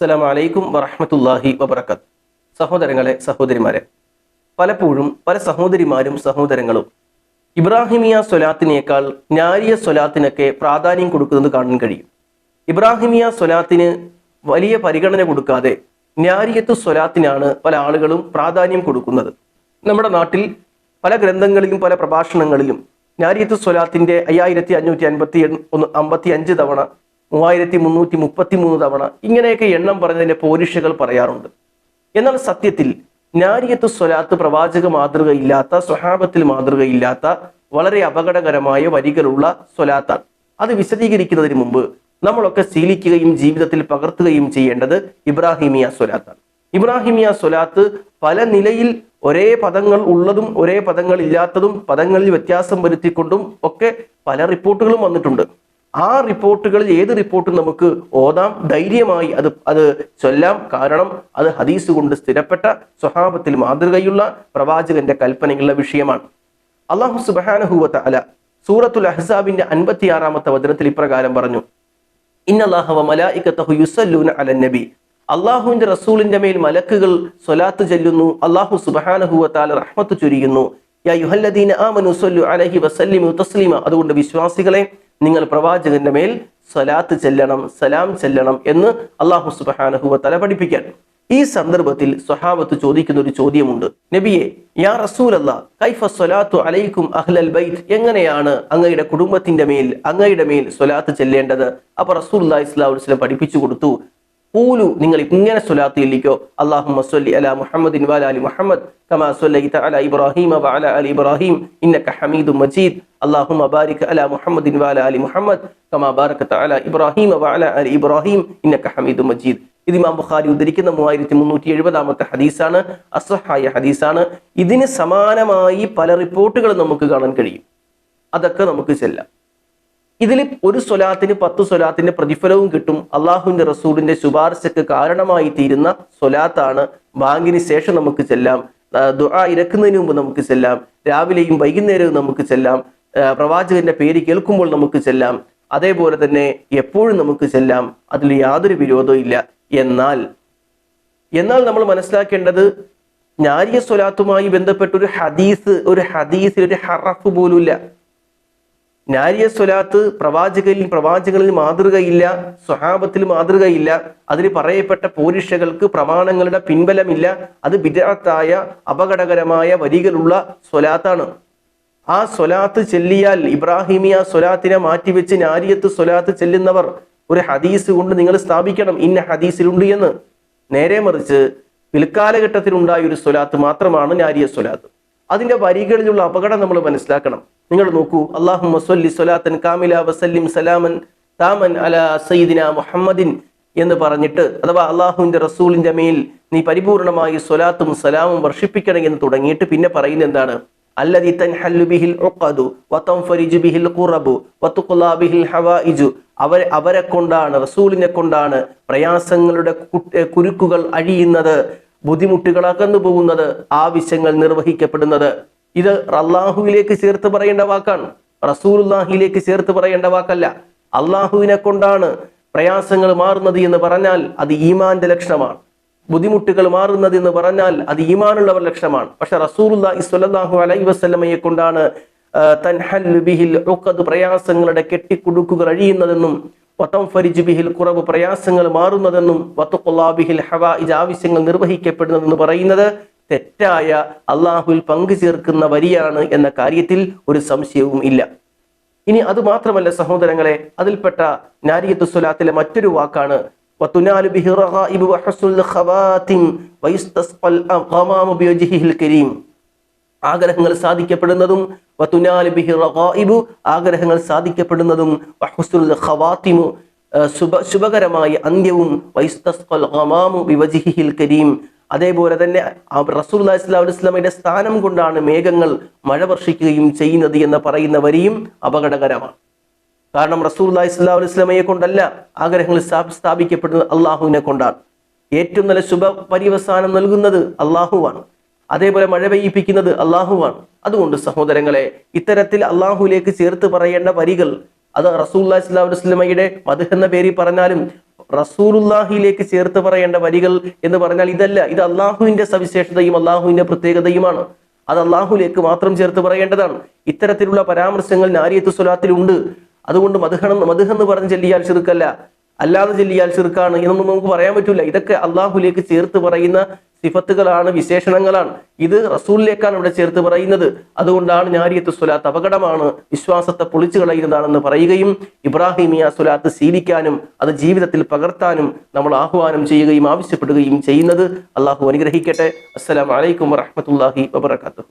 അസ്സലാമു അലൈക്കും വറഹ്മത്തുള്ളാഹി വബറകാത്ത്. സഹോദരങ്ങളെ, സഹോദരിമാരെ, പലപ്പോഴും പല സഹോദരിമാരും സഹോദരങ്ങളും ഇബ്രാഹിമിയ സ്വലാത്തിനേക്കാൾ നാരിയ സ്വലാത്തിനൊക്കെ പ്രാധാന്യം കൊടുക്കുന്നത് കാണാൻ കഴിയും. ഇബ്രാഹിമിയ സ്വലാത്തിന് വലിയ പരിഗണന കൊടുക്കാതെ നാരിയത്തു സ്വലാത്തിനാണ് പല ആളുകളും പ്രാധാന്യം കൊടുക്കുന്നത്. നമ്മുടെ നാട്ടിൽ പല ഗ്രന്ഥങ്ങളിലും പല പ്രഭാഷണങ്ങളിലും നാരിയത്തു സ്വലാത്തിന്റെ 5555 തവണ, 3333 തവണ ഇങ്ങനെയൊക്കെ എണ്ണം പറഞ്ഞതിന്റെ പോരിഷകൾ പറയാറുണ്ട്. എന്നാൽ സത്യത്തിൽ നാരിയത്തു സ്വലാത്ത് പ്രവാചക മാതൃകയില്ലാത്ത, സ്വഹാബത്തിൽ മാതൃകയില്ലാത്ത വളരെ അപകടകരമായ വരികളുള്ള സ്വലാത്താണ്. അത് വിശദീകരിക്കുന്നതിന് മുമ്പ് നമ്മളൊക്കെ ശീലിക്കുകയും ജീവിതത്തിൽ പകർത്തുകയും ചെയ്യേണ്ടത് ഇബ്രാഹിമിയ സ്വലാത്താണ്. ഇബ്രാഹിമിയ സ്വലാത്ത് പല നിലയിൽ ഒരേ പദങ്ങൾ ഉള്ളതും ഒരേ പദങ്ങൾ ഇല്ലാത്തതും പദങ്ങളിൽ വ്യത്യാസം വരുത്തിക്കൊണ്ടും ഒക്കെ പല റിപ്പോർട്ടുകളും വന്നിട്ടുണ്ട്. ആ റിപ്പോർട്ടുകളിൽ ഏത് റിപ്പോർട്ടും നമുക്ക് ഓതാം, ധൈര്യമായി അത് ചൊല്ലാം. കാരണം അത് ഹദീസ് കൊണ്ട് സ്ഥിരപ്പെട്ട, സ്വഹാബത്തിൽ മാതൃകയുള്ള, പ്രവാചകന്റെ കൽപ്പനയുള്ള വിഷയമാണ്. അല്ലാഹു സുബ്ഹാനഹു വ തആല സൂറത്തുൽ അഹ്സാബിന്റെ 56-ാമത്തെ വചനത്തിൽ ഇപ്രകാരം പറഞ്ഞു: ഇന്നല്ലാഹ വ മലായികതഹു യുസല്ലൂന അലൻ നബി. അള്ളാഹുവിന്റെ റസൂലിന്റെ മേൽ മലക്കുകൾ സ്വലാത്ത് ചൊല്ലുന്നു. അല്ലാഹു സുബ്ഹാനഹു വ തആല റഹ്മത്ത് ചൊരിയുന്നു. യാ അയ്യുഹല്ലദീന ആമനു സ്വല്ലു അലൈഹി വസല്ലിമു തസ്ലീമ. അതുകൊണ്ട് വിശ്വാസികളെ, നിങ്ങൾ പ്രവാചകന്റെ മേൽ സ്വലാത്ത് ചെല്ലണം, സലാം ചെല്ലണം എന്ന് അല്ലാഹു സുബ്ഹാനഹു വ തആല പഠിപ്പിക്കാൻ. ഈ സന്ദർഭത്തിൽ സ്വഹാബത്ത് ചോദിക്കുന്ന ഒരു ചോദ്യമുണ്ട്: നബിയെ, യാ റസൂലല്ലാഹ്, കൈഫ സ്വലാത്തു അലൈക്കും അഹ്ലൽ ബൈത്ത്. എങ്ങനെയാണ് അങ്ങയുടെ കുടുംബത്തിന്റെ മേൽ, അങ്ങയുടെ മേൽ സ്വലാത്ത് ചെല്ലേണ്ടത്? അപ്പൊ റസൂലുള്ളാഹി സ്വല്ലല്ലാഹു അലൈഹി വസല്ലം പഠിപ്പിച്ചു കൊടുത്തു: ഖൂലു, നിങ്ങൾ ഇങ്ങനെ സ്വലാത്ത് ചൊല്ലിക്കോ, അല്ലാഹുമ്മ സ്വല്ലി അലാ മുഹമ്മദിൻ വഅലാ ആലി മുഹമ്മദ് കമാ സ്വല്ലൈത അലാ ഇബ്രാഹീമ വഅലാ ആലി ഇബ്രാഹീം ഇന്നക ഹമീദും മജീദ്. അല്ലാഹുമ്മ ബാരിക് അലാ മുഹമ്മദിൻ വഅലാ ആലി മുഹമ്മദ് കമാ ബാരകത അലാ ഇബ്രാഹീമ വഅലാ ആലി ഇബ്രാഹീം ഇന്നക ഹമീദും മജീദ്. ഇത് ഇമാം ബുഖാരി ഉദ്ധരിക്കുന്ന 3370-ാമത്തെ ഹദീസാണ്, അസ്വഹായ ഹദീസാണ്. ഇതിന് സമാനമായി പല റിപ്പോർട്ടുകൾ നമുക്ക് കാണാൻ കഴിയും. അതൊക്കെ നമുക്ക് ചെല്ലാം. ഇതിൽ ഒരു സ്വലാത്തിന് 10 സ്വലാത്തിന്റെ പ്രതിഫലവും കിട്ടും. അള്ളാഹുവിന്റെ റസൂലിന്റെ ശുപാർശക്ക് കാരണമായി തീരുന്ന സ്വലാത്താണ്. ബാങ്കിന് ശേഷം നമുക്ക് ചെല്ലാം, ദുആ ഇറക്കുന്നതിന് മുമ്പ് നമുക്ക് ചെല്ലാം, രാവിലെയും വൈകുന്നേരവും നമുക്ക് ചെല്ലാം, പ്രവാചകന്റെ പേര് കേൾക്കുമ്പോൾ നമുക്ക് ചെല്ലാം, അതേപോലെ തന്നെ എപ്പോഴും നമുക്ക് ചെല്ലാം. അതിൽ യാതൊരു വിരോധവും ഇല്ല. എന്നാൽ നമ്മൾ മനസ്സിലാക്കേണ്ടത്, നാരിയ സ്വലാത്തുമായി ബന്ധപ്പെട്ട ഒരു ഹദീസിൽ ഒരു ഹറഫ് പോലുമില്ല. നാരിയ സ്വലാത്ത് പ്രവാചകനിൽ മാതൃകയില്ല, സ്വഹാബത്തിൽ മാതൃകയില്ല. അതിന് പറയപ്പെട്ട പോരിഷകൾക്ക് പ്രമാണങ്ങളുടെ പിൻബലമില്ല. അത് ബിദ്അത്തായ അപകടകരമായ വരികളുള്ള സ്വലാത്താണ്. ആ സ്വലാത്ത് ചെല്ലിയാൽ, ഇബ്രാഹിമിയ സ്വലാത്തിനെ മാറ്റിവെച്ച് നാരിയത്ത് സ്വലാത്ത് ചെല്ലുന്നവർ ഒരു ഹദീസ് കൊണ്ട് നിങ്ങൾ സ്ഥാപിക്കണം ഇന്ന ഹദീസിലുണ്ട് എന്ന്. നേരെ മറിച്ച് പിൽക്കാലഘട്ടത്തിലുണ്ടായ ഒരു സ്വലാത്ത് മാത്രമാണ് നാരിയ സ്വലാത്ത്. അതിന്റെ വരികളിലുള്ള അപകടം നമ്മൾ മനസ്സിലാക്കണം. നിങ്ങൾ നോക്കൂ: അല്ലാഹുമ്മ സ്വല്ലി സ്വലാത്തൻ കാമില വസല്ലിം സലാമൻ താമൻ അലാ സയ്യിദിന മുഹമ്മദിൻ എന്ന് പറഞ്ഞിട്ട്, അഥവാ അള്ളാഹുവിന്റെ റസൂലിന്റെ മേൽ നീ പരിപൂർണമായി സ്വലാത്തും സലാമും വർഷിപ്പിക്കണം എന്ന് തുടങ്ങിയിട്ട് പിന്നെ പറയുന്നത് എന്താണ്? അല്ലദീ തൻഹല്ലു ബിഹിൽ ഉഖദു വതൻഫരിജു ബിഹിൽ ഖുറബു വതുഖ്ലാ ബിഹിൽ ഹവായിജു. അവരെ കൊണ്ടാണ്, റസൂലിനെ കൊണ്ടാണ് പ്രയാസങ്ങളുടെ കുരുക്കുകൾ അഴിയുന്നത്, ബുദ്ധിമുട്ടുകൾ അകന്നു പോകുന്നത്, ആവശ്യങ്ങൾ നിർവഹിക്കപ്പെടുന്നത്. ഇത് അള്ളാഹുവിലേക്ക് ചേർത്ത് പറയേണ്ട വാക്കാണ്, റസൂലുള്ളാഹിയിലേക്ക് ചേർത്ത് പറയേണ്ട വാക്കല്ല. അള്ളാഹുവിനെ കൊണ്ടാണ് പ്രയാസങ്ങൾ മാറുന്നത് എന്ന് പറഞ്ഞാൽ അത് ഈമാന്റെ ലക്ഷണമാണ്. ബുദ്ധിമുട്ടുകൾ മാറുന്നത് എന്ന് പറഞ്ഞാൽ അത് ഈമാനുള്ളവർ ലക്ഷണമാണ്. പക്ഷെ റസൂലുള്ളാഹി സ്വല്ലല്ലാഹു അലൈഹി വസല്ലമയെ കൊണ്ടാണ് തൻഹല്ലു ബിഹിൽ ഉഖദ്, പ്രയാസങ്ങളുടെ കെട്ടിക്കുടുക്കുകൾ അഴിയുന്നതെന്നും, വതൻഫരിജു ബിഹിൽ ഖുറബ്, പ്രയാസങ്ങൾ മാറുന്നതെന്നും, വതുഖ്ലാ ബിഹിൽ ഹവായിജ്, ആവശ്യങ്ങൾ നിർവഹിക്കപ്പെടുന്നതെന്ന് പറയുന്നത് തെറ്റായ, അള്ളാഹുവിൽ പങ്കു ചേർക്കുന്ന വരിയാണ് എന്ന കാര്യത്തിൽ ഒരു സംശയവും ഇല്ല. ഇനി അത് മാത്രമല്ല സഹോദരങ്ങളെ, അതിൽപ്പെട്ട നാരിയത്തു സ്വലാത്തിലെ മറ്റൊരു വാക്കാണ് വതുനാലു ബിഹി റഗായിബു വഹസ്നുൽ ഖവാതിം വയസ്തസ്ഖൽ ഖമാമു ബിവജ്ഹിഹിൽ കരീം. ആഗ്രഹങ്ങൾ സാധിക്കപ്പെടുന്നതും, വതുനാലു ബിഹി റഗായിബു, ആഗ്രഹങ്ങൾ സാധിക്കപ്പെടുന്നതും, വഹസ്നുൽ ഖവാതിമു, ശുഭകരമായ അന്ത്യവും, വയസ്തസ്ഖൽ ഖമാമു ബിവജ്ഹിഹിൽ കരീം. അതേപോലെ തന്നെ റസൂലുള്ളാഹി സ്വല്ലല്ലാഹു അലൈഹി വസല്ലമയുടെ സ്ഥാനം കൊണ്ടാണ് മേഘങ്ങൾ മഴ വർഷിക്കുകയും ചെയ്യുന്നത് എന്ന് പറയുന്ന വരിയും അപകടകരമാണ്. കാരണം റസൂലുള്ളാഹി സ്വല്ലല്ലാഹു അലൈഹി വസല്ലമയെ കൊണ്ടല്ല ആഗ്രഹങ്ങൾ സ്ഥാപിക്കപ്പെടുന്നത്, അള്ളാഹുവിനെ കൊണ്ടാണ്. ഏറ്റവും നല്ല ശുഭ പര്യവസാനം നൽകുന്നത് അള്ളാഹുവാണ്. അതേപോലെ മഴ പെയ്യിപ്പിക്കുന്നത് അള്ളാഹുവാണ്. അതുകൊണ്ട് സഹോദരങ്ങളെ, ഇത്തരത്തിൽ അള്ളാഹുവിലേക്ക് ചേർത്ത് പറയേണ്ട വരികൾ അത് റസൂലുള്ളാഹി സ്വല്ലല്ലാഹു അലൈഹി വസല്ലമയുടെ മദ്ഹ് എന്ന പേരിൽ പറഞ്ഞാലും റസൂലുള്ളാഹിയിലേക്ക് ചേർത്ത് പറയേണ്ട വരികൾ എന്ന് പറഞ്ഞാൽ ഇതല്ല. ഇത് അള്ളാഹുവിന്റെ സവിശേഷതയും അള്ളാഹുവിന്റെ പ്രത്യേകതയുമാണ്. അത് അള്ളാഹുലേക്ക് മാത്രം ചേർത്ത് പറയേണ്ടതാണ്. ഇത്തരത്തിലുള്ള പരാമർശങ്ങൾ നാരിയത്തു സ്വലാത്തിലുണ്ട്. അതുകൊണ്ട് മദ്ഹ് പറഞ്ഞ് ചൊല്ലിയാൽ ശിർക്കല്ല, അല്ലാതെ ചൊല്ലിയാൽ ശിർക്കാണ് എന്നൊന്നും നമുക്ക് പറയാൻ പറ്റില്ല. ഇതൊക്കെ അള്ളാഹുലേക്ക് ചേർത്ത് പറയുന്ന സിഫത്തുകളാണ്, വിശേഷണങ്ങളാണ്. ഇത് റസൂലിലേക്കാണ് ഇവിടെ ചേർത്ത് പറയുന്നത്. അതുകൊണ്ടാണ് നാരിയത്തു സ്വലാത്ത് അപകടമാണ്, വിശ്വാസത്തെ പൊളിച്ചു കളയുന്നതാണെന്ന് പറയുകയും ഇബ്രാഹിമിയ സ്വലാത്ത് ശീലിക്കാനും അത് ജീവിതത്തിൽ പകർത്താനും നമ്മൾ ആഹ്വാനം ചെയ്യുകയും ആവശ്യപ്പെടുകയും ചെയ്യുന്നത്. അള്ളാഹു അനുഗ്രഹിക്കട്ടെ. അസ്സലാമു അലൈക്കും വറഹ്മത്തുള്ളാഹി വബറകാതുഹു.